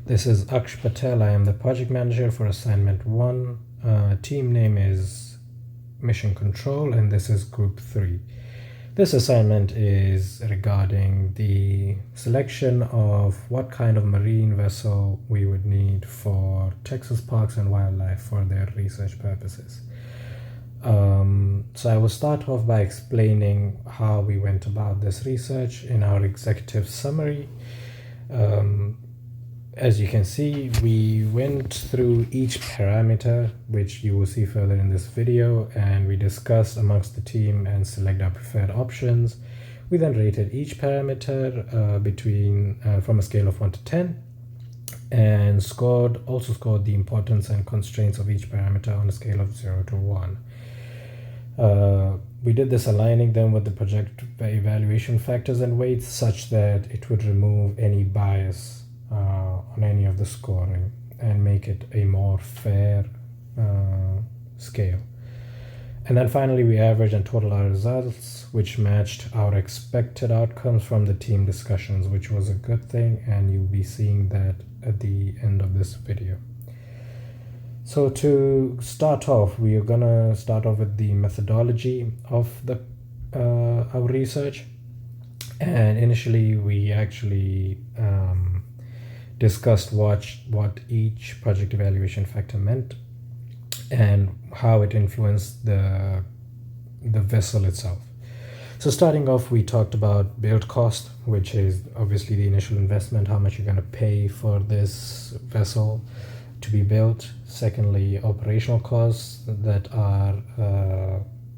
This is Aksh Patel. I am the project manager for assignment 1. Team name is Mission Control, and this is group 3. This assignment is regarding the selection of what kind of marine vessel we would need for Texas Parks and Wildlife for their research purposes. So I will start off by explaining how we went about this research in our executive summary. As you can see, we went through each parameter, which you will see further in this video, and we discussed amongst the team and select our preferred options. We then rated each parameter from a scale of 1 to 10, and also scored the importance and constraints of each parameter on a scale of 0 to 1. We did this aligning them with the project evaluation factors and weights such that it would remove any bias on any of the scoring and make it a more fair scale. And then finally we averaged and totaled our results, which matched our expected outcomes from the team discussions, which was a good thing, and you'll be seeing that at the end of this video. So to start off, we are gonna start off with the methodology of our research. And initially we actually discussed what each project evaluation factor meant and how it influenced the vessel itself. So starting off, we talked about build cost, which is obviously the initial investment, how much you're going to pay for this vessel to be built. Secondly, operational costs that are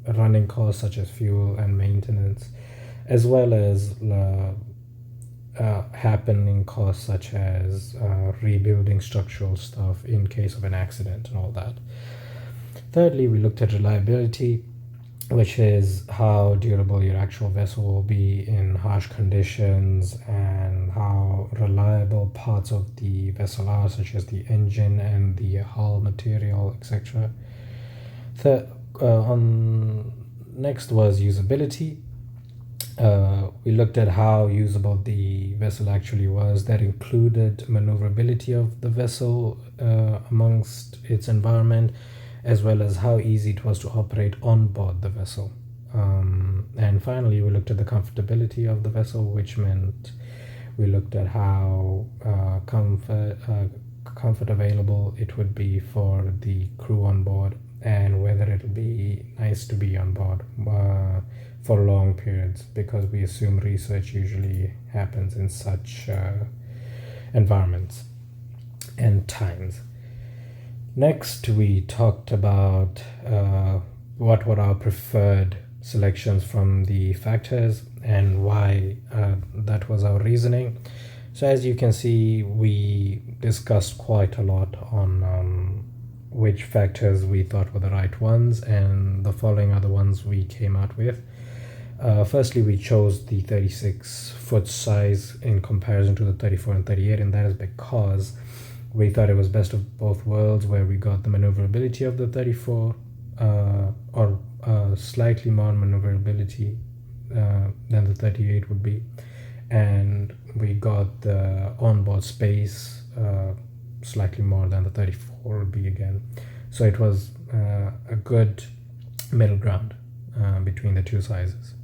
running costs such as fuel and maintenance, as well as happening costs such as rebuilding structural stuff in case of an accident and all that. Thirdly, we looked at reliability, which is how durable your actual vessel will be in harsh conditions and how reliable parts of the vessel are, such as the engine and the hull material, etc. Next was usability. We looked at how usable the vessel actually was. That included maneuverability of the vessel amongst its environment, as well as how easy it was to operate on board the vessel. And finally, we looked at the comfortability of the vessel, which meant we looked at how comfort available it would be for the crew on board, and whether it'll be nice to be on board for long periods, because we assume research usually happens in such environments and times. Next, we talked about what were our preferred selections from the factors and why that was our reasoning. So as you can see, we discussed quite a lot on which factors we thought were the right ones, and the following are the ones we came out with. Firstly, we chose the 36-foot size in comparison to the 34 and 38, and that is because we thought it was best of both worlds, where we got the maneuverability of the 34 or slightly more maneuverability than the 38 would be, and we got the onboard space slightly more than the 34 would be again. So it was a good middle ground between the two sizes.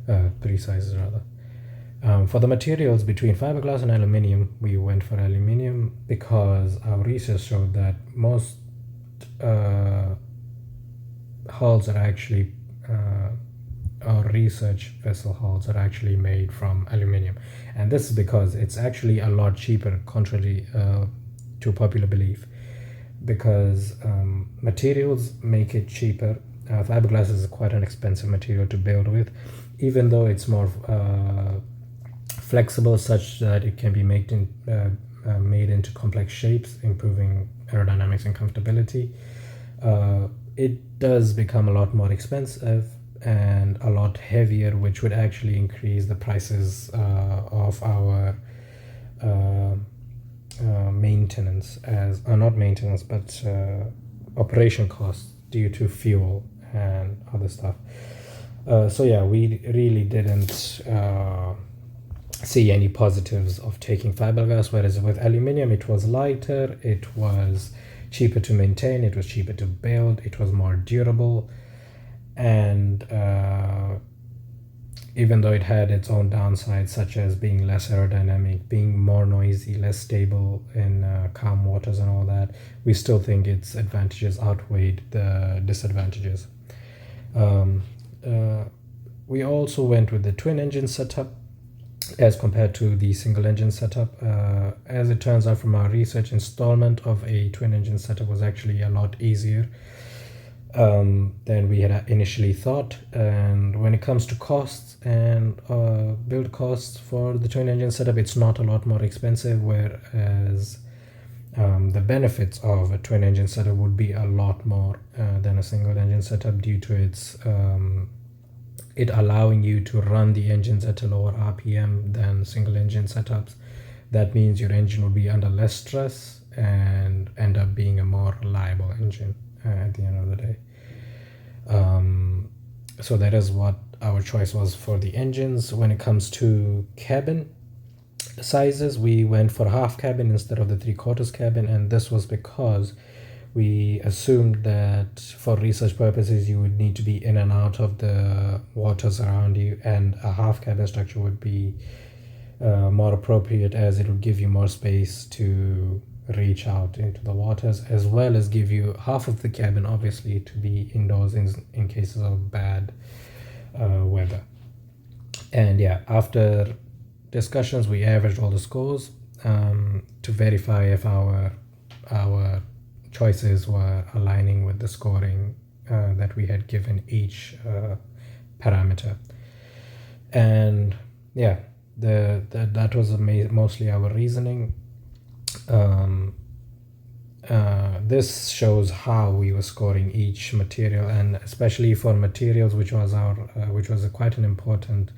3 sizes rather. For the materials between fiberglass and aluminium, we went for aluminium because our research showed that most hulls are actually our research vessel hulls are actually made from aluminium, and this is because it's actually a lot cheaper, contrary to popular belief, because materials make it cheaper. Fiberglass is quite an expensive material to build with, even though it's more flexible, such that it can be made into complex shapes, improving aerodynamics and comfortability. It does become a lot more expensive and a lot heavier, which would actually increase the prices of our maintenance, not maintenance, but operation costs due to fuel and other stuff. So yeah, we really didn't see any positives of taking fiberglass, whereas with aluminium it was lighter, it was cheaper to maintain, it was cheaper to build, it was more durable, and even though it had its own downsides, such as being less aerodynamic, being more noisy, less stable in calm waters and all that, we still think its advantages outweighed the disadvantages. We also went with the twin engine setup as compared to the single engine setup. As it turns out from our research, installment of a twin engine setup was actually a lot easier than we had initially thought. And when it comes to costs and build costs for the twin engine setup, it's not a lot more expensive, whereas the benefits of a twin engine setup would be a lot more than a single engine setup, due to its it allowing you to run the engines at a lower RPM than single engine setups. That means your engine would be under less stress and end up being a more reliable engine at the end of the day. So that is what our choice was for the engines. When it comes to cabin sizes, we went for half cabin instead of the 3/4 cabin, and this was because we assumed that for research purposes you would need to be in and out of the waters around you, and a half cabin structure would be more appropriate, as it would give you more space to reach out into the waters, as well as give you half of the cabin obviously to be indoors in cases of bad weather. And yeah, after discussions we averaged all the scores to verify if our choices were aligning with the scoring that we had given each parameter. And yeah, that was mostly our reasoning. This shows how we were scoring each material, and especially for materials, which was quite an important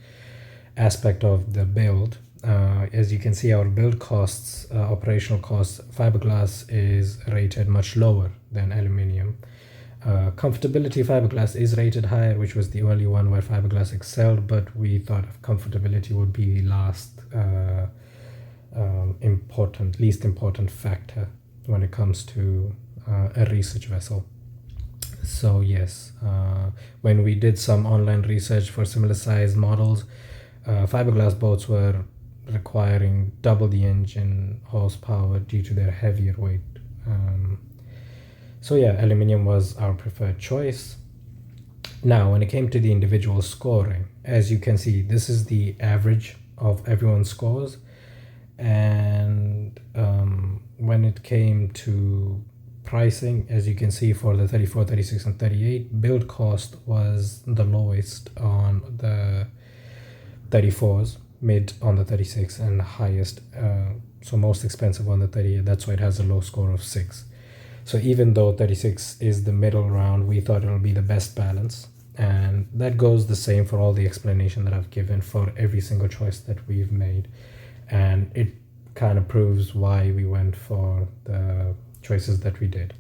aspect of the build. As you can see, our build costs, operational costs, fiberglass is rated much lower than aluminium. Comfortability, fiberglass is rated higher, which was the only one where fiberglass excelled, but we thought comfortability would be the least important factor when it comes to a research vessel. So yes, when we did some online research for similar size models, fiberglass boats were requiring double the engine horsepower due to their heavier weight. So yeah, aluminium was our preferred choice. Now, when it came to the individual scoring, as you can see, this is the average of everyone's scores. And when it came to pricing, as you can see, for the 34, 36, and 38, build cost was the lowest on the 34s, mid on the 36, and highest, so most expensive on the 38. That's why it has a low score of 6. So even though 36 is the middle round, we thought it'll be the best balance. And that goes the same for all the explanation that I've given for every single choice that we've made. And it kind of proves why we went for the choices that we did.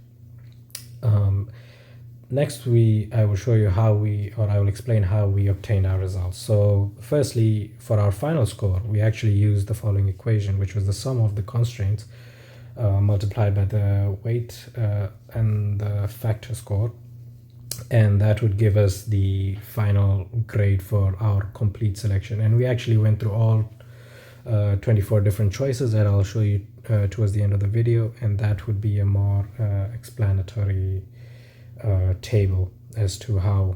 Next, I will show you I will explain how we obtained our results. So firstly, for our final score, we actually used the following equation, which was the sum of the constraints multiplied by the weight and the factor score. And that would give us the final grade for our complete selection. And we actually went through all 24 different choices that I'll show you towards the end of the video, and that would be a more explanatory table as to how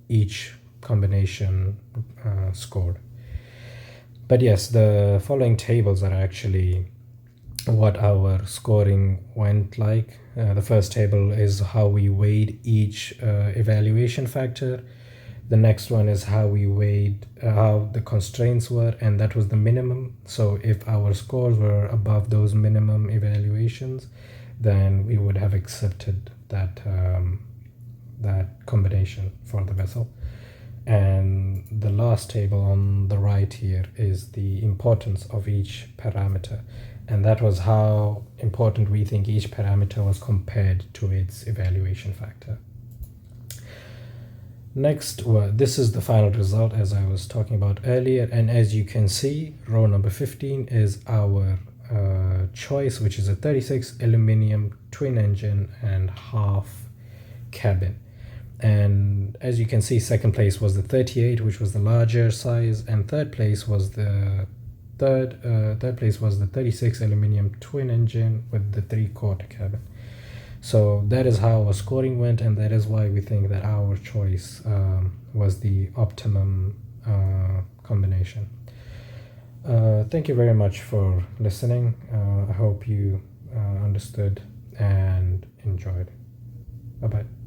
each combination scored. But yes, the following tables are actually what our scoring went like. The first table is how we weighed each evaluation factor. The next one is how we weighed how the constraints were, and that was the minimum. So if our scores were above those minimum evaluations, then we would have accepted that combination for the vessel. And the last table on the right here is the importance of each parameter, and that was how important we think each parameter was compared to its evaluation factor. Next, well, this is the final result as I was talking about earlier, and as you can see, row number 15 is our choice, which is a 36 aluminum twin engine and half cabin. And as you can see, second place was the 38, which was the larger size, and third place was the 36 aluminum twin engine with the 3/4 cabin. So that is how our scoring went, and that is why we think that our choice was the optimum combination. Thank you very much for listening. I hope you understood and enjoyed. Bye bye.